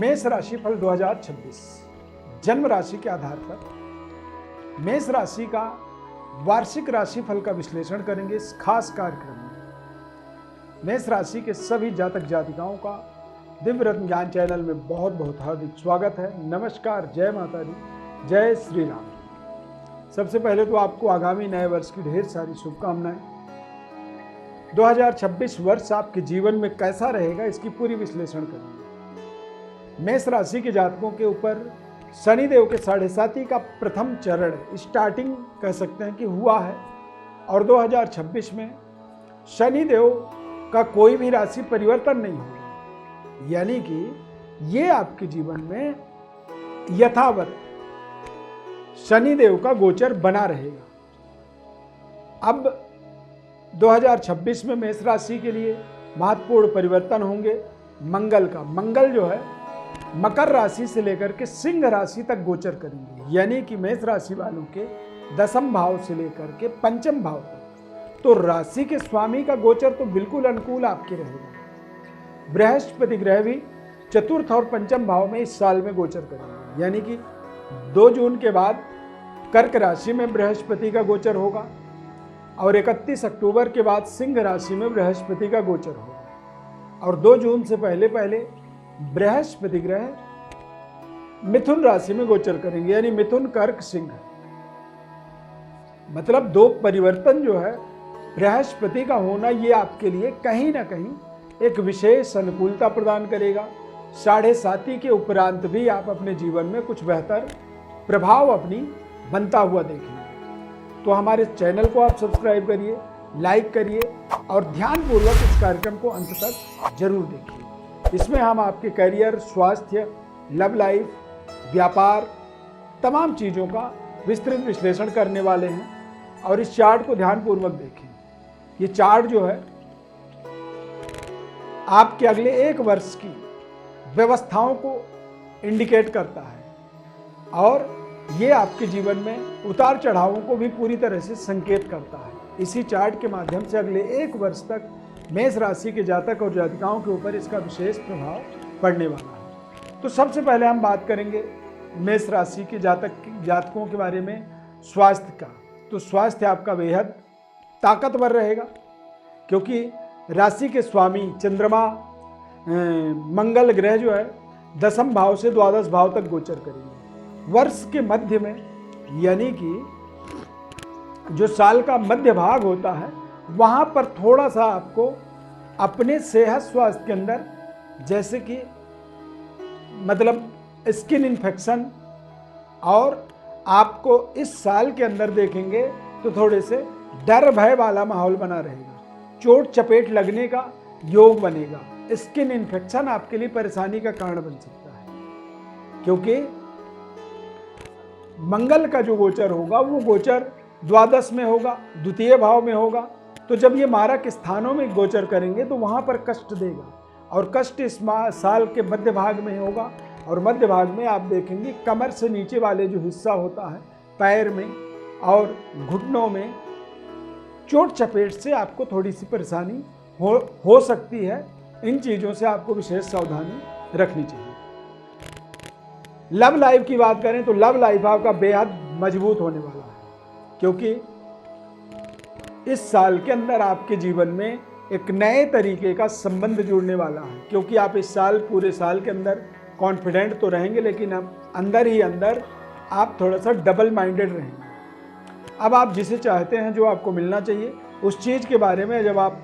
मेष राशि फल 2026 जन्म राशि के आधार पर मेष राशि का वार्षिक राशि फल का विश्लेषण करेंगे इस खास कार्यक्रम में। मेष राशि के सभी जातक जातिकाओं का दिव्य रत्न ज्ञान चैनल में बहुत बहुत हार्दिक स्वागत है। नमस्कार, जय माता दी, जय श्री राम। सबसे पहले तो आपको आगामी नए वर्ष की ढेर सारी शुभकामनाएं। 2026 वर्ष आपके जीवन में कैसा रहेगा इसकी पूरी विश्लेषण करेंगे। मेष राशि के जातकों के ऊपर शनिदेव के 7.5 का प्रथम चरण स्टार्टिंग कह सकते हैं कि हुआ है, और 2026 में शनिदेव का कोई भी राशि परिवर्तन नहीं होगा, यानी कि ये आपके जीवन में यथावत शनिदेव का गोचर बना रहेगा। अब 2026 में मेष राशि के लिए महत्वपूर्ण परिवर्तन होंगे। मंगल का, मंगल जो है मकर राशि से लेकर के सिंह राशि तक गोचर करेंगे, यानी कि मेष राशि वालों के 10वें भाव से लेकर के 5वें भाव तक। तो राशि के स्वामी का गोचर तो बिल्कुल अनुकूल आपके रहेगा। बृहस्पति ग्रह भी 4th और 5वें भाव में इस साल में गोचर करेंगे, यानी कि 2 जून के बाद कर्क राशि में बृहस्पति का गोचर होगा और 31 अक्टूबर के बाद सिंह राशि में बृहस्पति का गोचर होगा, और 2 जून से पहले बृहस्पति ग्रह मिथुन राशि में गोचर करेंगे, यानी मिथुन कर्क सिंह। मतलब 2 परिवर्तन जो है बृहस्पति का होना, ये आपके लिए कहीं ना कहीं एक विशेष अनुकूलता प्रदान करेगा। 7.5 के उपरांत भी आप अपने जीवन में कुछ बेहतर प्रभाव अपनी बनता हुआ देखेंगे। तो हमारे चैनल को आप सब्सक्राइब करिए, लाइक करिए और ध्यानपूर्वक इस कार्यक्रम को अंत तक जरूर देखिए। इसमें हम आपके करियर, स्वास्थ्य, लव लाइफ, व्यापार, तमाम चीज़ों का विस्तृत विश्लेषण करने वाले हैं, और इस चार्ट को ध्यानपूर्वक देखें। ये चार्ट जो है आपके अगले 1 वर्ष की व्यवस्थाओं को इंडिकेट करता है, और ये आपके जीवन में उतार चढ़ावों को भी पूरी तरह से संकेत करता है। इसी चार्ट के माध्यम से अगले 1 वर्ष तक मेष राशि के जातक और जातिकाओं के ऊपर इसका विशेष प्रभाव पड़ने वाला है। तो सबसे पहले हम बात करेंगे मेष राशि के जातकों के बारे में स्वास्थ्य का। तो स्वास्थ्य आपका बेहद ताकतवर रहेगा, क्योंकि राशि के स्वामी चंद्रमा मंगल ग्रह जो है 10वें भाव से 12वें भाव तक गोचर करेंगे। वर्ष के मध्य में, यानी कि जो साल का मध्य भाग होता है, वहाँ पर थोड़ा सा आपको अपने सेहत स्वास्थ्य के अंदर, जैसे कि मतलब स्किन इन्फेक्शन, और आपको इस साल के अंदर देखेंगे तो थोड़े से डर भय वाला माहौल बना रहेगा। चोट चपेट लगने का योग बनेगा। स्किन इन्फेक्शन आपके लिए परेशानी का कारण बन सकता है, क्योंकि मंगल का जो गोचर होगा वो गोचर द्वादश में होगा, 2य भाव में होगा। तो जब ये मारक स्थानों में गोचर करेंगे तो वहाँ पर कष्ट देगा, और कष्ट इस साल के मध्य भाग में होगा। और मध्य भाग में आप देखेंगे कमर से नीचे वाले जो हिस्सा होता है, पैर में और घुटनों में चोट चपेट से आपको थोड़ी सी परेशानी हो सकती है। इन चीज़ों से आपको विशेष सावधानी रखनी चाहिए। लव लाइफ की बात करें तो लव लाइफ आपका बेहद मजबूत होने वाला है, क्योंकि इस साल के अंदर आपके जीवन में एक नए तरीके का संबंध जुड़ने वाला है। क्योंकि आप इस साल, पूरे साल के अंदर कॉन्फिडेंट तो रहेंगे, लेकिन अब अंदर ही अंदर आप थोड़ा सा डबल माइंडेड रहेंगे। अब आप जिसे चाहते हैं, जो आपको मिलना चाहिए, उस चीज़ के बारे में जब आप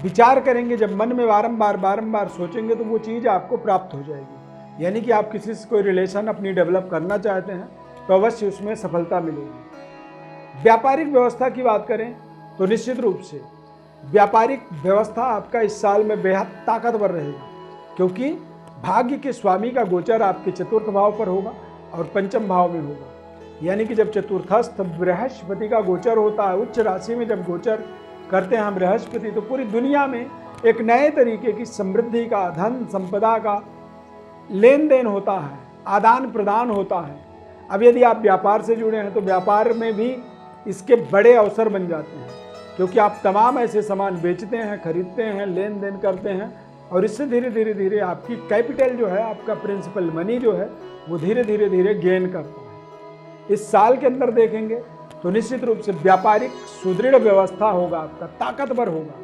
विचार करेंगे, जब मन में बारंबार सोचेंगे, तो वो चीज़ आपको प्राप्त हो जाएगी। यानी कि आप किसी से कोई रिलेशन अपनी डेवलप करना चाहते हैं तो अवश्य उसमें सफलता मिलेगी। व्यापारिक व्यवस्था की बात करें तो निश्चित रूप से व्यापारिक व्यवस्था आपका इस साल में बेहद ताकतवर रहेगा, क्योंकि भाग्य के स्वामी का गोचर आपके 4th भाव पर होगा और 5वें भाव में होगा। यानी कि जब चतुर्थस्थ बृहस्पति का गोचर होता है, उच्च राशि में जब गोचर करते हैं हम बृहस्पति, तो पूरी दुनिया में एक नए तरीके की समृद्धि का, धन संपदा का लेन देन होता है, आदान प्रदान होता है। अब यदि आप व्यापार से जुड़े हैं तो व्यापार में भी इसके बड़े अवसर बन जाते हैं, क्योंकि आप तमाम ऐसे सामान बेचते हैं, खरीदते हैं, लेन देन करते हैं, और इससे धीरे धीरे धीरे आपकी कैपिटल जो है, आपका प्रिंसिपल मनी जो है, वो धीरे धीरे धीरे गेन करता है। इस साल के अंदर देखेंगे तो निश्चित रूप से व्यापारिक सुदृढ़ व्यवस्था होगा, आपका ताकतवर होगा।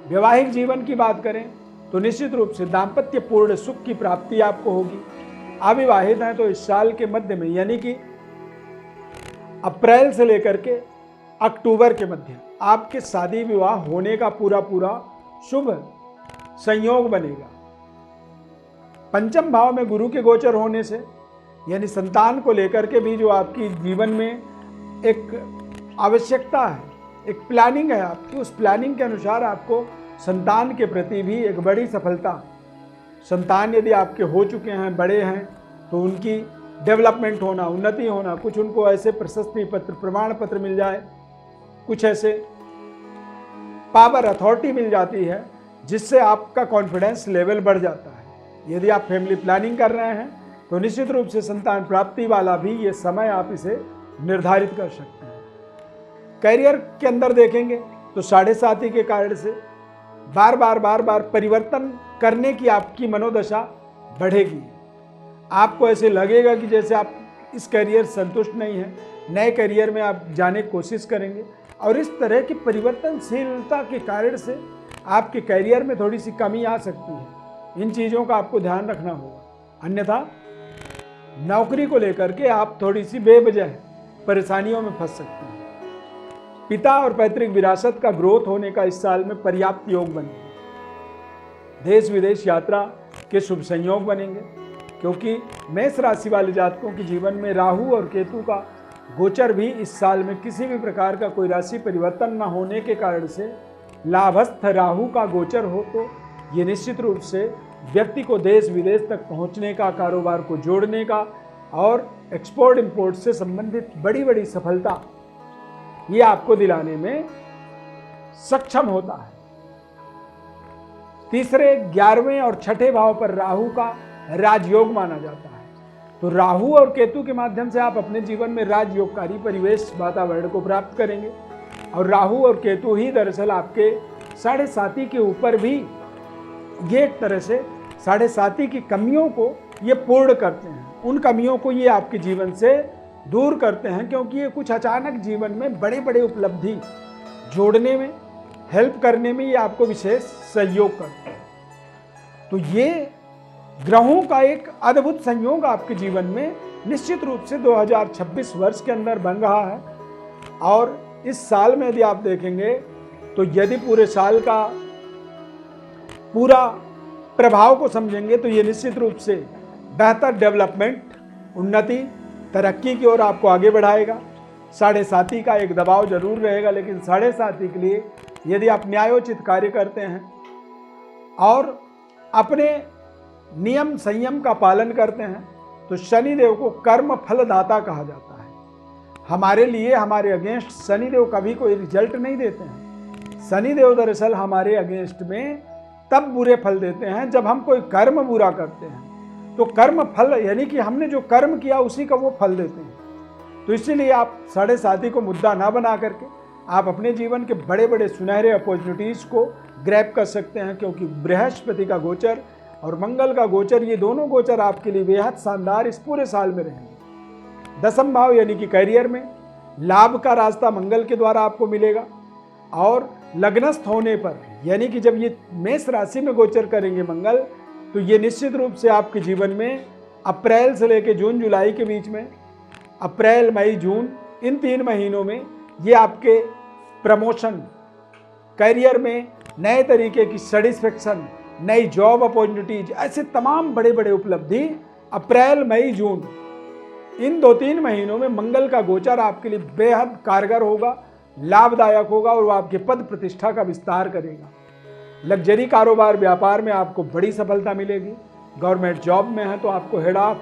वैवाहिक जीवन की बात करें तो निश्चित रूप से दाम्पत्य पूर्ण सुख की प्राप्ति आपको होगी। अविवाहित हैं तो इस साल के मध्य में, यानी कि अप्रैल से लेकर के अक्टूबर के मध्य आपके शादी विवाह होने का पूरा पूरा शुभ संयोग बनेगा। पंचम भाव में गुरु के गोचर होने से, यानी संतान को लेकर के भी जो आपकी जीवन में एक आवश्यकता है, एक प्लानिंग है आपकी, उस प्लानिंग के अनुसार आपको संतान के प्रति भी एक बड़ी सफलता, संतान यदि आपके हो चुके हैं, बड़े हैं, तो उनकी डेवलपमेंट होना, उन्नति होना, कुछ उनको ऐसे प्रशस्ति पत्र, प्रमाण पत्र मिल जाए, कुछ ऐसे पावर अथॉरिटी मिल जाती है जिससे आपका कॉन्फिडेंस लेवल बढ़ जाता है। यदि आप फैमिली प्लानिंग कर रहे हैं तो निश्चित रूप से संतान प्राप्ति वाला भी ये समय आप इसे निर्धारित कर सकते हैं। करियर के अंदर देखेंगे तो 7.5 के कारण से बार बार परिवर्तन करने की आपकी मनोदशा बढ़ेगी। आपको ऐसे लगेगा कि जैसे आप इस करियर संतुष्ट नहीं हैं, नए करियर में आप जाने की कोशिश करेंगे, और इस तरह की परिवर्तनशीलता के कारण से आपके करियर में थोड़ी सी कमी आ सकती है। इन चीज़ों का आपको ध्यान रखना होगा, अन्यथा नौकरी को लेकर के आप थोड़ी सी बेवजह परेशानियों में फंस सकते हैं। पिता और पैतृक विरासत का ग्रोथ होने का इस साल में पर्याप्त योग बनेंगे। देश विदेश यात्रा के शुभ संयोग बनेंगे, क्योंकि मेष राशि वाले जातकों के जीवन में राहु और केतु का गोचर भी इस साल में किसी भी प्रकार का कोई राशि परिवर्तन न होने के कारण से लाभस्थ राहु का गोचर हो, तो ये निश्चित रूप से व्यक्ति को देश विदेश तक पहुंचने का, कारोबार को जोड़ने का और एक्सपोर्ट इंपोर्ट से संबंधित बड़ी बड़ी सफलता ये आपको दिलाने में सक्षम होता है। तीसरे, 11वें और 6ठे भाव पर राहु का राजयोग माना जाता है, तो राहु और केतु के माध्यम से आप अपने जीवन में राजयोगकारी परिवेश वातावरण को प्राप्त करेंगे। और राहु और केतु ही दरअसल आपके 7.5 के ऊपर भी ये एक तरह से 7.5 की कमियों को ये पूर्ण करते हैं, उन कमियों को ये आपके जीवन से दूर करते हैं, क्योंकि ये कुछ अचानक जीवन में बड़े बड़े उपलब्धि जोड़ने में, हेल्प करने में ये आपको विशेष सहयोग करते हैं। तो ये ग्रहों का एक अद्भुत संयोग आपके जीवन में निश्चित रूप से 2026 वर्ष के अंदर बन रहा है। और इस साल में यदि आप देखेंगे तो यदि पूरे साल का पूरा प्रभाव को समझेंगे तो ये निश्चित रूप से बेहतर डेवलपमेंट, उन्नति, तरक्की की ओर आपको आगे बढ़ाएगा। 7.5 का एक दबाव जरूर रहेगा, लेकिन 7.5 के लिए यदि आप न्यायोचित कार्य करते हैं और अपने नियम संयम का पालन करते हैं तो शनिदेव को कर्म फलदाता कहा जाता है। हमारे लिए, हमारे अगेंस्ट शनिदेव कभी कोई रिजल्ट नहीं देते हैं। शनिदेव दरअसल हमारे अगेंस्ट में तब बुरे फल देते हैं जब हम कोई कर्म बुरा करते हैं, तो कर्म फल यानी कि हमने जो कर्म किया उसी का वो फल देते हैं। तो इसीलिए आप 7.5 को मुद्दा ना बना करके आप अपने जीवन के बड़े बड़े सुनहरे अपॉर्चुनिटीज़ को ग्रैब कर सकते हैं, क्योंकि बृहस्पति का गोचर और मंगल का गोचर, ये दोनों गोचर आपके लिए बेहद शानदार इस पूरे साल में रहेंगे। 10म भाव यानी कि करियर में लाभ का रास्ता मंगल के द्वारा आपको मिलेगा, और लग्नस्थ होने पर यानी कि जब ये मेष राशि में गोचर करेंगे मंगल, तो ये निश्चित रूप से आपके जीवन में अप्रैल से लेकर जून जुलाई के बीच में, अप्रैल मई जून, इन 3 महीनों में ये आपके प्रमोशन, करियर में नए तरीके की सेटिस्फेक्शन, नई जॉब अपॉर्चुनिटीज, ऐसे तमाम बड़े बड़े उपलब्धि अप्रैल मई जून, इन 2-3 महीनों में मंगल का गोचर आपके लिए बेहद कारगर होगा, लाभदायक होगा, और वो आपके पद प्रतिष्ठा का विस्तार करेगा। लग्जरी कारोबार व्यापार में आपको बड़ी सफलता मिलेगी। गवर्नमेंट जॉब में है तो आपको हेड ऑफ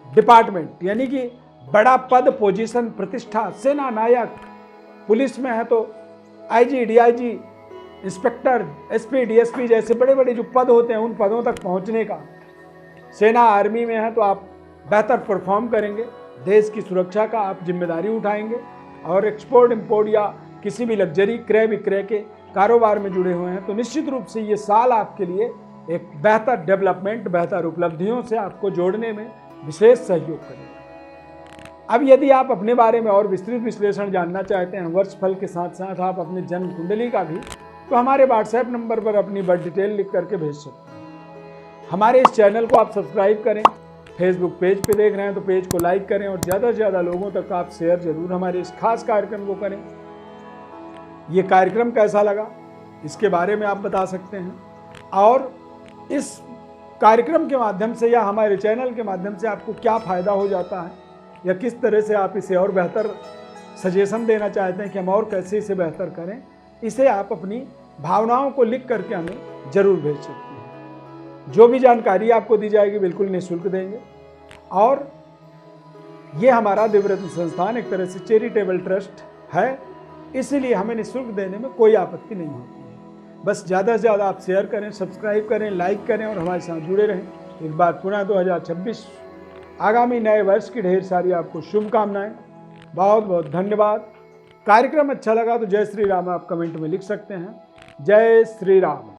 डिपार्टमेंट यानी कि बड़ा पद, पोजीशन, प्रतिष्ठा, सेना नायक, पुलिस में है तो IG, DIG, inspector, SP, DSP जैसे बड़े बड़े जो पद होते हैं उन पदों तक पहुंचने का, सेना आर्मी में है तो आप बेहतर परफॉर्म करेंगे, देश की सुरक्षा का आप जिम्मेदारी उठाएंगे, और एक्सपोर्ट इंपोर्ट या किसी भी लग्जरी क्रय विक्रय के कारोबार में जुड़े हुए हैं, तो निश्चित रूप से ये साल आपके लिए एक बेहतर डेवलपमेंट, बेहतर उपलब्धियों से आपको जोड़ने में विशेष सहयोग करेगा। अब यदि आप अपने बारे में और विस्तृत विश्लेषण जानना चाहते हैं, वर्षफल के साथ साथ आप अपनी जन्म कुंडली का भी, तो हमारे व्हाट्सएप नंबर पर अपनी बर्थ डिटेल लिख करके भेज सकते हैं। हमारे इस चैनल को आप सब्सक्राइब करें, फेसबुक पेज पे देख रहे हैं तो पेज को लाइक करें और ज़्यादा से ज़्यादा लोगों तक आप शेयर जरूर हमारे इस खास कार्यक्रम को करें। ये कार्यक्रम कैसा लगा इसके बारे में आप बता सकते हैं, और इस कार्यक्रम के माध्यम से या हमारे चैनल के माध्यम से आपको क्या फ़ायदा हो जाता है, या किस तरह से आप इसे और बेहतर सजेशन देना चाहते हैं कि हम और कैसे इसे बेहतर करें, इसे आप अपनी भावनाओं को लिख करके हमें ज़रूर भेज सकते हैं। जो भी जानकारी आपको दी जाएगी बिल्कुल निःशुल्क देंगे, और ये हमारा दिव्यरत्न संस्थान एक तरह से चैरिटेबल ट्रस्ट है, इसीलिए हमें निःशुल्क देने में कोई आपत्ति नहीं होती है। बस ज़्यादा से ज़्यादा आप शेयर करें, सब्सक्राइब करें, लाइक करें और हमारे साथ जुड़े रहें। एक बार पुनः 2026 आगामी नए वर्ष की ढेर सारी आपको शुभकामनाएं। बहुत बहुत धन्यवाद। कार्यक्रम अच्छा लगा तो जय श्री राम आप कमेंट में लिख सकते हैं। जय श्री राम।